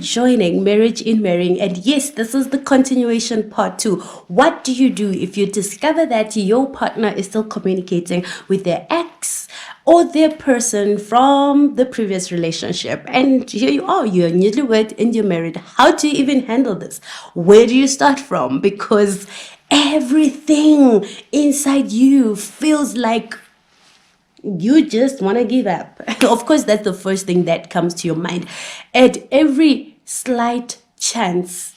joining Marriage in Marrying. And yes, this is the continuation part 2. What do you do if you discover that your partner is still communicating with their ex or their person from the previous relationship? And here you are, you're newlywed and you're married. How do you even handle this? Where do you start from? Because everything inside you feels like you just want to give up. Of course, that's the first thing that comes to your mind. At every slight chance,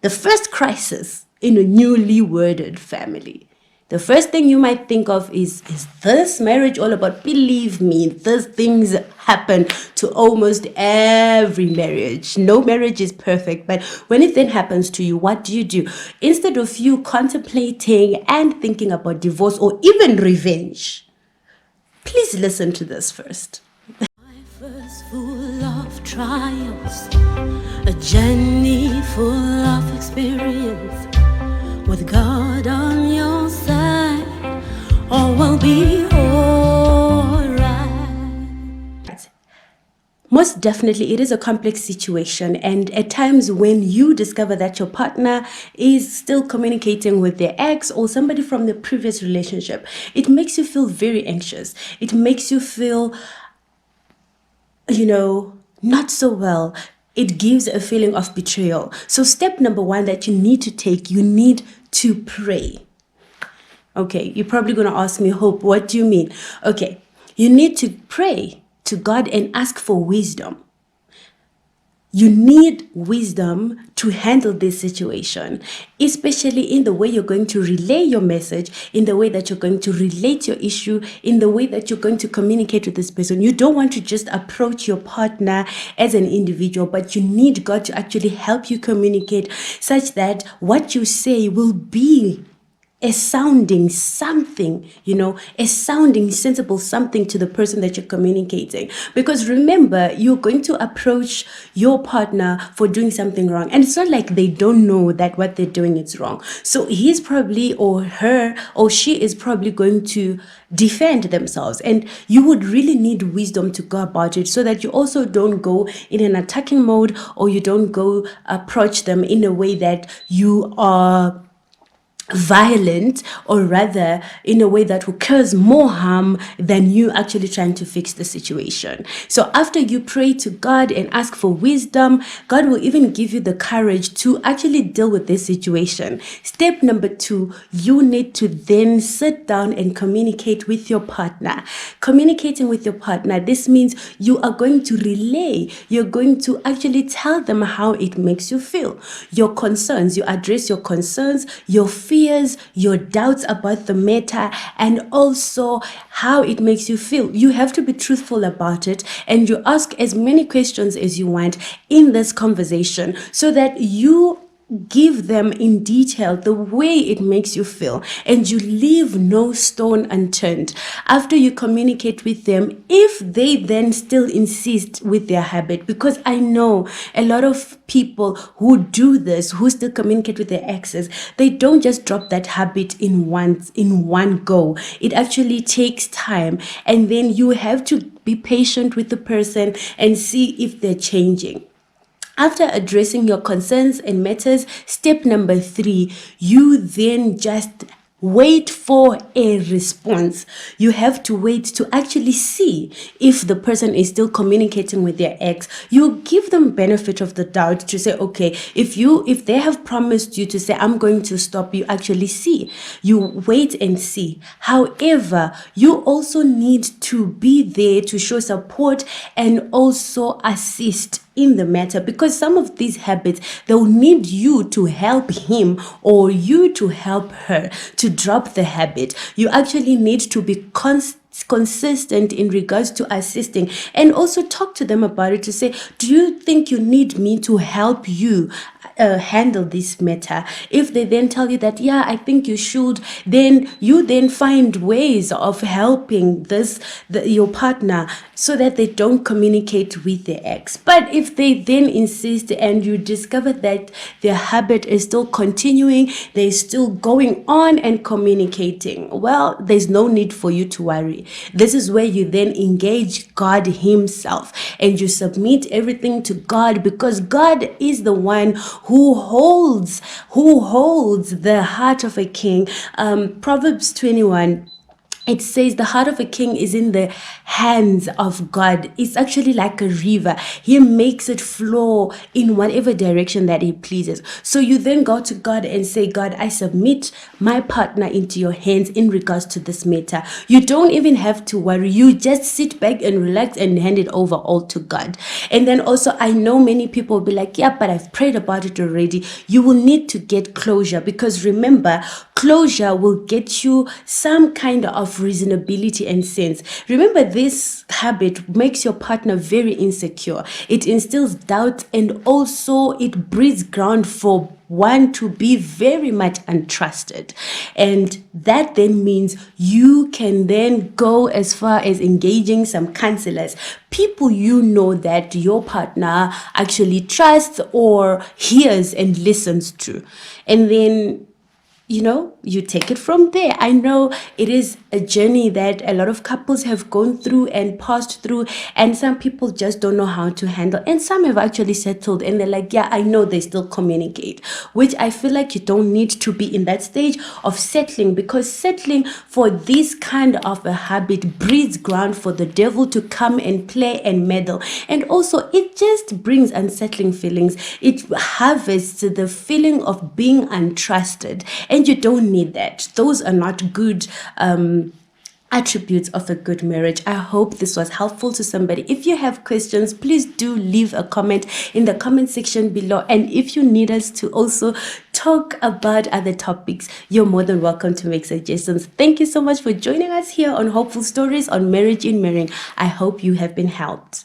the first crisis in a newly worded family, the first thing you might think of is this marriage all about? Believe me, these things happen to almost every marriage. No marriage is perfect, but when it then happens to you, what do? Instead of you contemplating and thinking about divorce or even revenge, please listen to this first. Life is full of trials, a journey full of experience. With God on your side, all will be alright. Most definitely, it is a complex situation, and at times when you discover that your partner is still communicating with their ex or somebody from the previous relationship, it makes you feel very anxious. It makes you feel, not so well. It gives a feeling of betrayal. So step number 1 that you need to take, you need to pray. Okay, you're probably going to ask me, Hope, what do you mean? Okay, you need to pray to God and ask for wisdom. You need wisdom to handle this situation, especially in the way you're going to relay your message, in the way that you're going to relate your issue, in the way that you're going to communicate with this person. You don't want to just approach your partner as an individual, but you need God to actually help you communicate such that what you say will be a sounding something, a sounding sensible something to the person that you're communicating. Because remember, you're going to approach your partner for doing something wrong. And it's not like they don't know that what they're doing is wrong. So he's probably, or her, or she is probably going to defend themselves. And you would really need wisdom to go about it so that you also don't go in an attacking mode, or you don't go approach them in a way that you are violent, or rather in a way that will cause more harm than you actually trying to fix the situation. So after you pray to God and ask for wisdom, God will even give you the courage to actually deal with this situation. Step number 2, you need to then sit down and communicate with your partner. Communicating with your partner, this means you are going to relay, you're going to actually tell them how it makes you feel, your concerns. You address your concerns, your fears, your doubts about the matter, and also how it makes you feel. You have to be truthful about it, and you ask as many questions as you want in this conversation so that you give them in detail the way it makes you feel, and you leave no stone unturned. After you communicate with them, if they then still insist with their habit, because I know a lot of people who do this, who still communicate with their exes, they don't just drop that habit in one go. It actually takes time, and then you have to be patient with the person and see if they're changing. After addressing your concerns and matters, step number 3, you then just wait for a response. You have to wait to actually see if the person is still communicating with their ex. You give them benefit of the doubt to say, okay, if they have promised you to say, I'm going to stop, you actually see. You wait and see. However, you also need to be there to show support and also assist in the matter, because some of these habits, they'll need you to help him or you to help her to drop the habit. You actually need to be consistent in regards to assisting, and also talk to them about it to say, do you think you need me to help you handle this matter? If they then tell you that, yeah, I think you should, then you then find ways of helping your partner so that they don't communicate with their ex. But if they then insist and you discover that their habit is still continuing, they're still going on and communicating, well, there's no need for you to worry. This is where you then engage God himself and you submit everything to God, because God is the one who holds the heart of a king. Proverbs 21, it says the heart of a king is in the hands of God. It's actually like a river. He makes it flow in whatever direction that he pleases. So you then go to God and say, God, I submit my partner into your hands in regards to this matter. You don't even have to worry. You just sit back and relax and hand it over all to God. And then also, I know many people will be like, yeah, but I've prayed about it already. You will need to get closure, because remember, closure will get you some kind of reasonability and sense. Remember, this habit makes your partner very insecure. It instills doubt, and also it breeds ground for one to be very much untrusted. And that then means you can then go as far as engaging some counselors, people you know that your partner actually trusts or hears and listens to. And then you take it from there. I know it is a journey that a lot of couples have gone through and passed through, and some people just don't know how to handle. And some have actually settled and they're like, yeah, I know, they still communicate, which I feel like you don't need to be in that stage of settling, because settling for this kind of a habit breeds ground for the devil to come and play and meddle. And also, it just brings unsettling feelings. It harvests the feeling of being untrusted. And you don't need that. Those are not good attributes of a good marriage. I hope this was helpful to somebody. If you have questions, please do leave a comment in the comment section below. And if you need us to also talk about other topics, you're more than welcome to make suggestions. Thank you so much for joining us here on Hopeful Stories on Marriage in Marrying. I hope you have been helped.